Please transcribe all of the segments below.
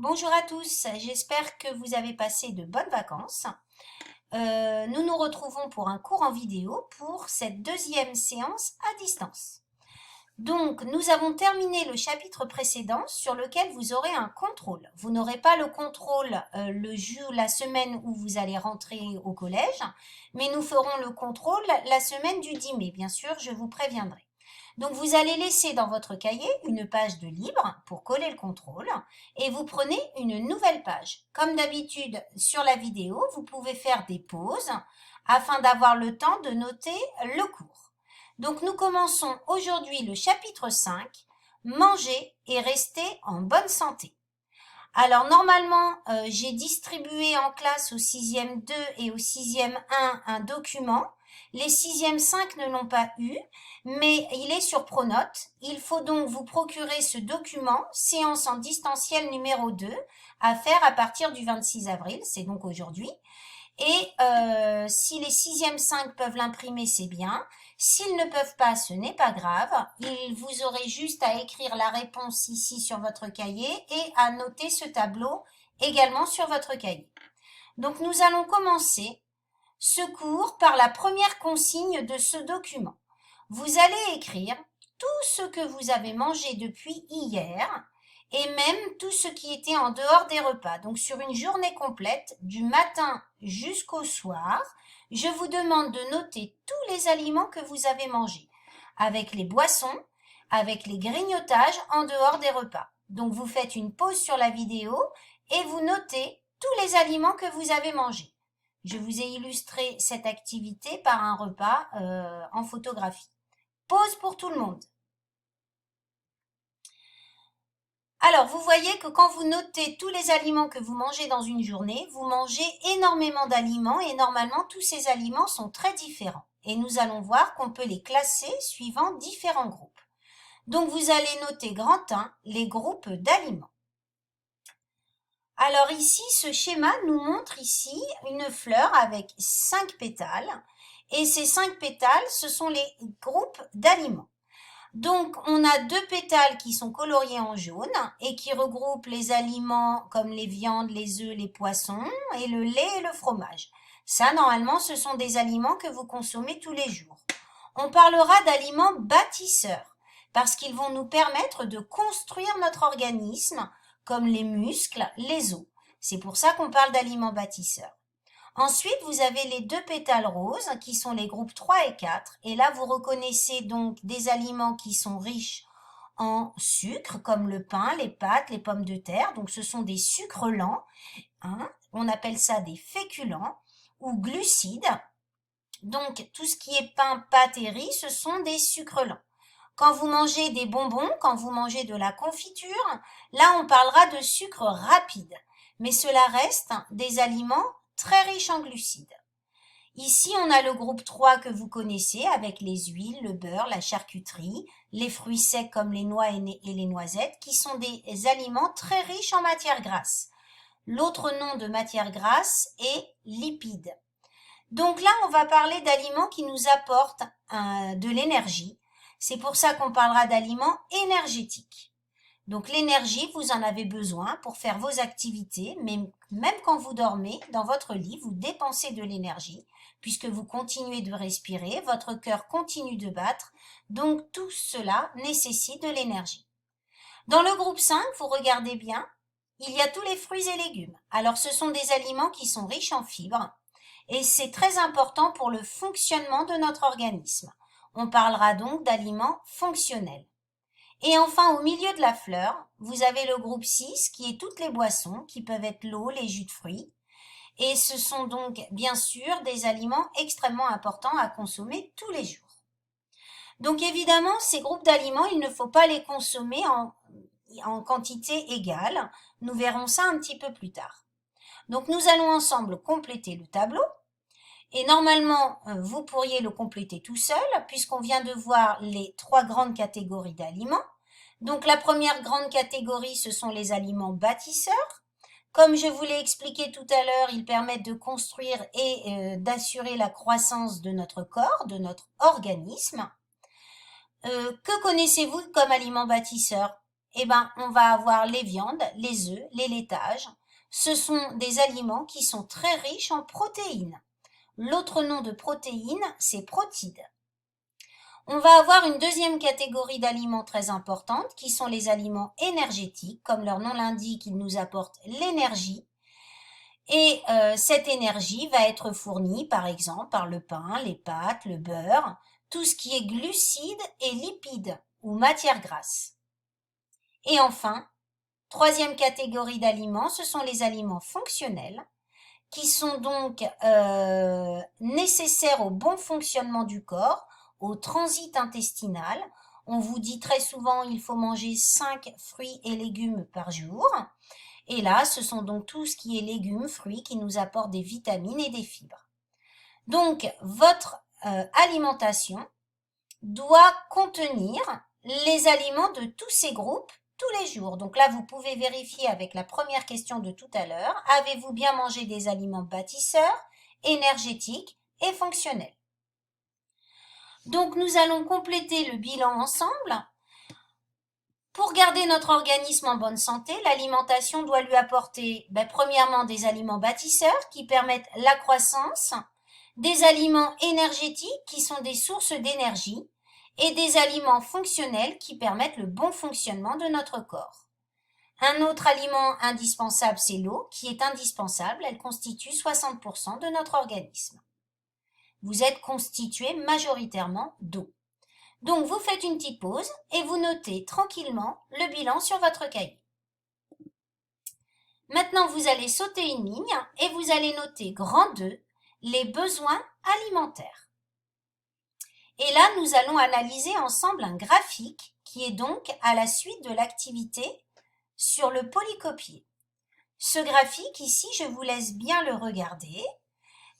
Bonjour à tous, j'espère que vous avez passé de bonnes vacances. Nous nous retrouvons pour un cours en vidéo pour cette deuxième séance à distance. Donc, nous avons terminé le chapitre précédent sur lequel vous aurez un contrôle. Vous n'aurez pas le contrôle le jour, la semaine où vous allez rentrer au collège, mais nous ferons le contrôle la semaine du 10 mai. Bien sûr, je vous préviendrai. Donc, vous allez laisser dans votre cahier une page de libre pour coller le contrôle et vous prenez une nouvelle page. Comme d'habitude sur la vidéo, vous pouvez faire des pauses afin d'avoir le temps de noter le cours. Donc nous commençons aujourd'hui le chapitre 5, manger et rester en bonne santé. Alors normalement, j'ai distribué en classe au 6e 2 et au 6e 1 un document. Les 6e 5 ne l'ont pas eu, mais il est sur Pronote. Il faut donc vous procurer ce document, séance en distanciel numéro 2, à faire à partir du 26 avril, c'est donc aujourd'hui. Et si les 6e 5 peuvent l'imprimer, c'est bien. S'ils ne peuvent pas, ce n'est pas grave. Vous aurez juste à écrire la réponse ici sur votre cahier et à noter ce tableau également sur votre cahier. Donc nous allons commencer ce cours par la première consigne de ce document. Vous allez écrire tout ce que vous avez mangé depuis hier et même tout ce qui était en dehors des repas. Donc sur une journée complète, du matin jusqu'au soir, je vous demande de noter tous les aliments que vous avez mangés, avec les boissons, avec les grignotages en dehors des repas. Donc vous faites une pause sur la vidéo et vous notez tous les aliments que vous avez mangés. Je vous ai illustré cette activité par un repas en photographie. Pause pour tout le monde. Alors, vous voyez que quand vous notez tous les aliments que vous mangez dans une journée, vous mangez énormément d'aliments et normalement, tous ces aliments sont très différents. Et nous allons voir qu'on peut les classer suivant différents groupes. Donc, vous allez noter grand 1, les groupes d'aliments. Alors ici, ce schéma nous montre ici une fleur avec 5 pétales. Et ces 5 pétales, ce sont les groupes d'aliments. Donc, on a 2 pétales qui sont coloriés en jaune et qui regroupent les aliments comme les viandes, les œufs, les poissons et le lait et le fromage. Ça, normalement, ce sont des aliments que vous consommez tous les jours. On parlera d'aliments bâtisseurs parce qu'ils vont nous permettre de construire notre organisme comme les muscles, les os. C'est pour ça qu'on parle d'aliments bâtisseurs. Ensuite, vous avez les 2 pétales roses qui sont les groupes 3 et 4. Et là, vous reconnaissez donc des aliments qui sont riches en sucre, comme le pain, les pâtes, les pommes de terre. Donc, ce sont des sucres lents. Hein. On appelle ça des féculents ou glucides. Donc, tout ce qui est pain, pâtes et riz, ce sont des sucres lents. Quand vous mangez des bonbons, quand vous mangez de la confiture, là, on parlera de sucre rapide. Mais cela reste des aliments très riches en glucides. Ici, on a le groupe 3 que vous connaissez avec les huiles, le beurre, la charcuterie, les fruits secs comme les noix et les noisettes qui sont des aliments très riches en matière grasse. L'autre nom de matière grasse est lipides. Donc là, on va parler d'aliments qui nous apportent de l'énergie. C'est pour ça qu'on parlera d'aliments énergétiques. Donc l'énergie, vous en avez besoin pour faire vos activités, mais même quand vous dormez, dans votre lit, vous dépensez de l'énergie, puisque vous continuez de respirer, votre cœur continue de battre, donc tout cela nécessite de l'énergie. Dans le groupe 5, vous regardez bien, il y a tous les fruits et légumes. Alors ce sont des aliments qui sont riches en fibres, et c'est très important pour le fonctionnement de notre organisme. On parlera donc d'aliments fonctionnels. Et enfin, au milieu de la fleur, vous avez le groupe 6 qui est toutes les boissons, qui peuvent être l'eau, les jus de fruits. Et ce sont donc bien sûr des aliments extrêmement importants à consommer tous les jours. Donc évidemment, ces groupes d'aliments, il ne faut pas les consommer en quantité égale. Nous verrons ça un petit peu plus tard. Donc nous allons ensemble compléter le tableau. Et normalement, vous pourriez le compléter tout seul, puisqu'on vient de voir les 3 grandes catégories d'aliments. Donc la première grande catégorie, ce sont les aliments bâtisseurs. Comme je vous l'ai expliqué tout à l'heure, ils permettent de construire et d'assurer la croissance de notre corps, de notre organisme. Que connaissez-vous comme aliments bâtisseurs? eh ben, on va avoir les viandes, les œufs, les laitages. Ce sont des aliments qui sont très riches en protéines. L'autre nom de protéines, c'est protides. On va avoir une deuxième catégorie d'aliments très importante qui sont les aliments énergétiques. Comme leur nom l'indique, ils nous apportent l'énergie. Et cette énergie va être fournie par exemple par le pain, les pâtes, le beurre, tout ce qui est glucides et lipides ou matières grasses. Et enfin, troisième catégorie d'aliments, ce sont les aliments fonctionnels qui sont donc nécessaires au bon fonctionnement du corps, au transit intestinal. On vous dit très souvent il faut manger 5 fruits et légumes par jour. Et là, ce sont donc tout ce qui est légumes, fruits qui nous apportent des vitamines et des fibres. Donc, votre alimentation doit contenir les aliments de tous ces groupes tous les jours. Donc là, vous pouvez vérifier avec la première question de tout à l'heure. Avez-vous bien mangé des aliments bâtisseurs, énergétiques et fonctionnels? Donc, nous allons compléter le bilan ensemble. Pour garder notre organisme en bonne santé, l'alimentation doit lui apporter, premièrement, des aliments bâtisseurs qui permettent la croissance, des aliments énergétiques qui sont des sources d'énergie et des aliments fonctionnels qui permettent le bon fonctionnement de notre corps. Un autre aliment indispensable, c'est l'eau, qui est indispensable. Elle constitue 60% de notre organisme. Vous êtes constitué majoritairement d'eau. Donc, vous faites une petite pause et vous notez tranquillement le bilan sur votre cahier. Maintenant, vous allez sauter une ligne et vous allez noter grand 2, les besoins alimentaires. Et là, nous allons analyser ensemble un graphique qui est donc à la suite de l'activité sur le polycopier. Ce graphique ici, je vous laisse bien le regarder.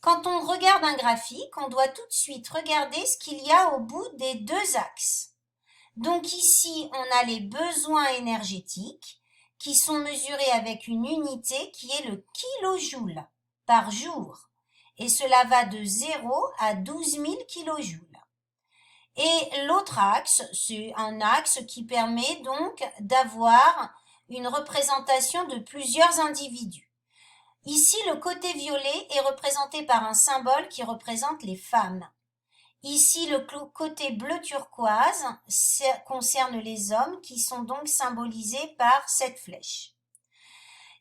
Quand on regarde un graphique, on doit tout de suite regarder ce qu'il y a au bout des deux axes. Donc ici, on a les besoins énergétiques qui sont mesurés avec une unité qui est le kilojoule par jour. Et cela va de 0 à 12 000 kilojoules. Et l'autre axe, c'est un axe qui permet donc d'avoir une représentation de plusieurs individus. Ici, le côté violet est représenté par un symbole qui représente les femmes. Ici, le côté bleu turquoise concerne les hommes qui sont donc symbolisés par cette flèche.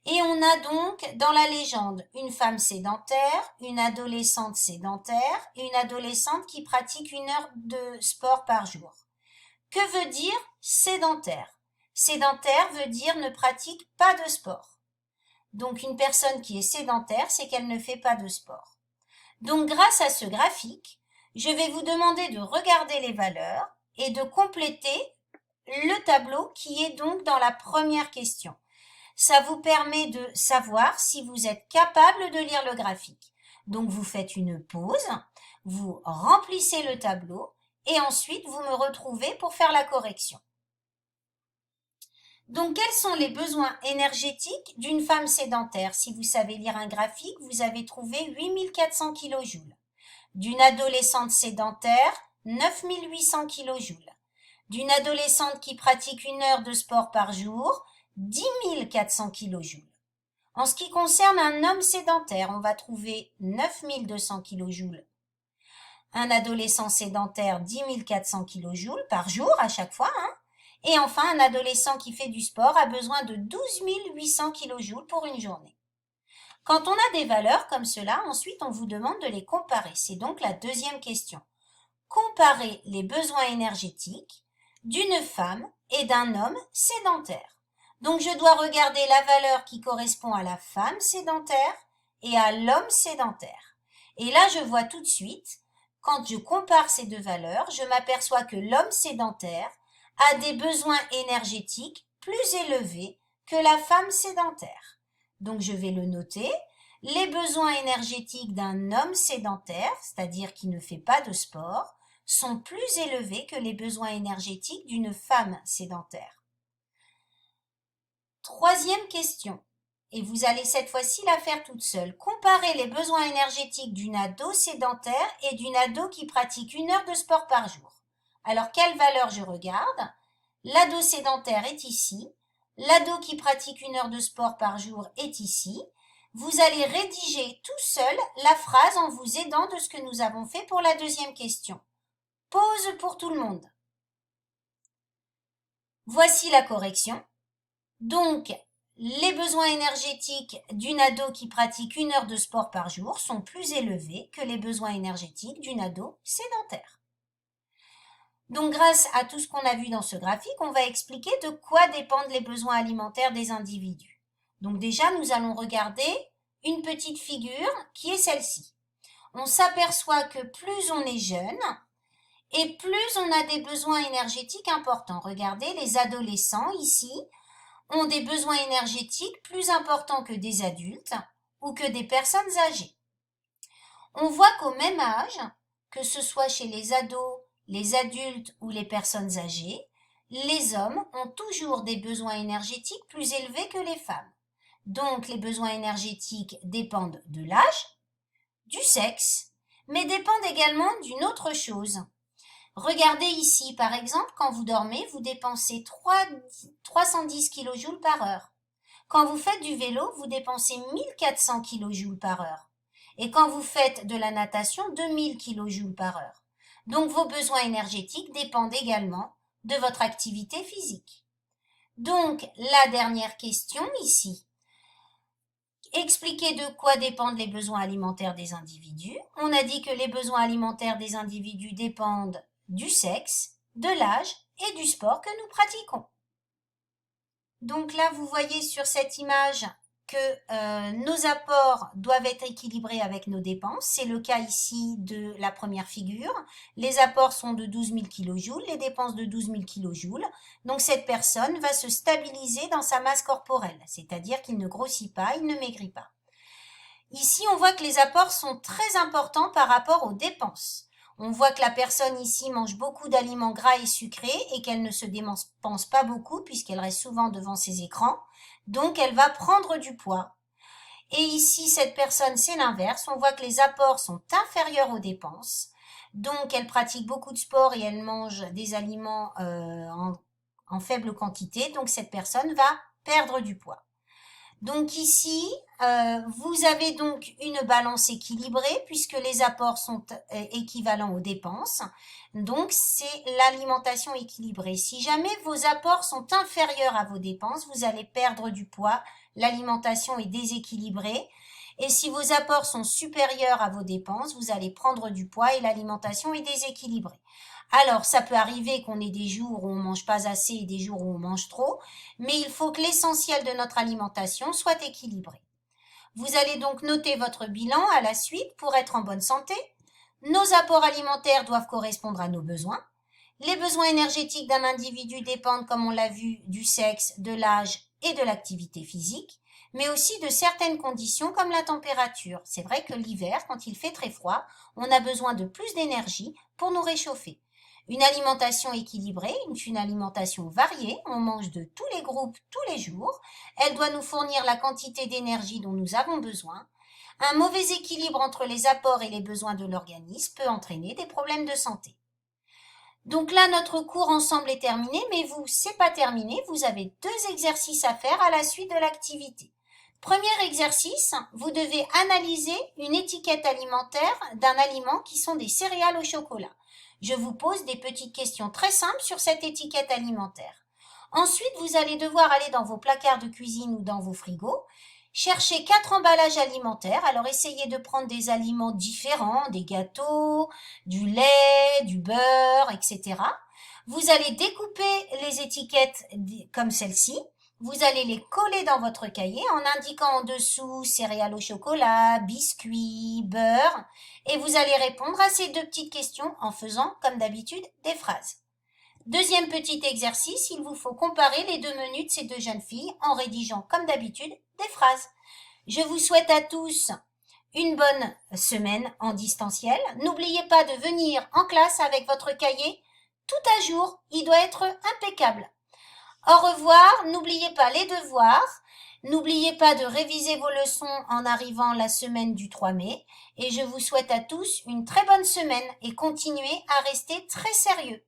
Et on a donc dans la légende une femme sédentaire, une adolescente sédentaire et une adolescente qui pratique 1 heure de sport par jour. Que veut dire sédentaire? Sédentaire veut dire ne pratique pas de sport. Donc une personne qui est sédentaire, c'est qu'elle ne fait pas de sport. Donc grâce à ce graphique, je vais vous demander de regarder les valeurs et de compléter le tableau qui est donc dans la première question. Ça vous permet de savoir si vous êtes capable de lire le graphique. Donc vous faites une pause, vous remplissez le tableau et ensuite vous me retrouvez pour faire la correction. Donc, quels sont les besoins énergétiques d'une femme sédentaire? Si vous savez lire un graphique, vous avez trouvé 8400 kilojoules. D'une adolescente sédentaire, 9800 kilojoules. D'une adolescente qui pratique 1 heure de sport par jour, 10 400 kilojoules. En ce qui concerne un homme sédentaire, on va trouver 9200 kilojoules. Un adolescent sédentaire, 10 400 kilojoules par jour à chaque fois, Et enfin, un adolescent qui fait du sport a besoin de 12 800 kilojoules pour une journée. Quand on a des valeurs comme cela, ensuite on vous demande de les comparer. C'est donc la deuxième question. Comparer les besoins énergétiques d'une femme et d'un homme sédentaire. Donc je dois regarder la valeur qui correspond à la femme sédentaire et à l'homme sédentaire. Et là, je vois tout de suite, quand je compare ces deux valeurs, je m'aperçois que l'homme sédentaire a des besoins énergétiques plus élevés que la femme sédentaire. Donc je vais le noter. Les besoins énergétiques d'un homme sédentaire, c'est-à-dire qui ne fait pas de sport, sont plus élevés que les besoins énergétiques d'une femme sédentaire. Troisième question, et vous allez cette fois-ci la faire toute seule. Comparez les besoins énergétiques d'une ado sédentaire et d'une ado qui pratique 1 heure de sport par jour. Alors, quelle valeur je regarde? L'ado sédentaire est ici. L'ado qui pratique 1 heure de sport par jour est ici. Vous allez rédiger tout seul la phrase en vous aidant de ce que nous avons fait pour la deuxième question. Pause pour tout le monde. Voici la correction. Donc, les besoins énergétiques d'une ado qui pratique 1 heure de sport par jour sont plus élevés que les besoins énergétiques d'une ado sédentaire. Donc, grâce à tout ce qu'on a vu dans ce graphique, on va expliquer de quoi dépendent les besoins alimentaires des individus. Donc déjà, nous allons regarder une petite figure qui est celle-ci. On s'aperçoit que plus on est jeune et plus on a des besoins énergétiques importants. Regardez, les adolescents ici ont des besoins énergétiques plus importants que des adultes ou que des personnes âgées. On voit qu'au même âge, que ce soit chez les ados, les adultes ou les personnes âgées, les hommes ont toujours des besoins énergétiques plus élevés que les femmes. Donc les besoins énergétiques dépendent de l'âge, du sexe, mais dépendent également d'une autre chose. Regardez ici, par exemple, quand vous dormez, vous dépensez 310 kJ par heure. Quand vous faites du vélo, vous dépensez 1400 kJ par heure. Et quand vous faites de la natation, 2000 kJ par heure. Donc vos besoins énergétiques dépendent également de votre activité physique. Donc la dernière question ici. Expliquer de quoi dépendent les besoins alimentaires des individus. On a dit que les besoins alimentaires des individus dépendent du sexe, de l'âge et du sport que nous pratiquons. Donc là, vous voyez sur cette image que nos apports doivent être équilibrés avec nos dépenses. C'est le cas ici de la première figure. Les apports sont de 12 000 kJ, les dépenses de 12 000 kJ. Donc cette personne va se stabiliser dans sa masse corporelle, c'est-à-dire qu'il ne grossit pas, il ne maigrit pas. Ici, on voit que les apports sont très importants par rapport aux dépenses. On voit que la personne ici mange beaucoup d'aliments gras et sucrés et qu'elle ne se dépense pas beaucoup puisqu'elle reste souvent devant ses écrans. Donc, elle va prendre du poids. Et ici, cette personne, c'est l'inverse. On voit que les apports sont inférieurs aux dépenses. Donc, elle pratique beaucoup de sport et elle mange des aliments en faible quantité. Donc, cette personne va perdre du poids. Donc ici, vous avez donc une balance équilibrée puisque les apports sont équivalents aux dépenses. Donc c'est l'alimentation équilibrée. Si jamais vos apports sont inférieurs à vos dépenses, vous allez perdre du poids. L'alimentation est déséquilibrée. Et si vos apports sont supérieurs à vos dépenses, vous allez prendre du poids et l'alimentation est déséquilibrée. Alors, ça peut arriver qu'on ait des jours où on mange pas assez et des jours où on mange trop, mais il faut que l'essentiel de notre alimentation soit équilibré. Vous allez donc noter votre bilan à la suite pour être en bonne santé. Nos apports alimentaires doivent correspondre à nos besoins. Les besoins énergétiques d'un individu dépendent, comme on l'a vu, du sexe, de l'âge et de l'activité physique, mais aussi de certaines conditions comme la température. C'est vrai que l'hiver, quand il fait très froid, on a besoin de plus d'énergie pour nous réchauffer. Une alimentation équilibrée, une alimentation variée, on mange de tous les groupes tous les jours. Elle doit nous fournir la quantité d'énergie dont nous avons besoin. Un mauvais équilibre entre les apports et les besoins de l'organisme peut entraîner des problèmes de santé. Donc là, notre cours ensemble est terminé, mais vous, c'est pas terminé. Vous avez 2 exercices à faire à la suite de l'activité. Premier exercice, vous devez analyser une étiquette alimentaire d'un aliment qui sont des céréales au chocolat. Je vous pose des petites questions très simples sur cette étiquette alimentaire. Ensuite, vous allez devoir aller dans vos placards de cuisine ou dans vos frigos, chercher 4 emballages alimentaires. Alors, essayez de prendre des aliments différents, des gâteaux, du lait, du beurre, etc. Vous allez découper les étiquettes comme celle-ci. Vous allez les coller dans votre cahier en indiquant en dessous céréales au chocolat, biscuits, beurre. Et vous allez répondre à ces 2 petites questions en faisant, comme d'habitude, des phrases. Deuxième petit exercice, il vous faut comparer les 2 menus de ces 2 jeunes filles en rédigeant, comme d'habitude, des phrases. Je vous souhaite à tous une bonne semaine en distanciel. N'oubliez pas de venir en classe avec votre cahier tout à jour. Il doit être impeccable. Au revoir, n'oubliez pas les devoirs, n'oubliez pas de réviser vos leçons en arrivant la semaine du 3 mai et je vous souhaite à tous une très bonne semaine et continuez à rester très sérieux.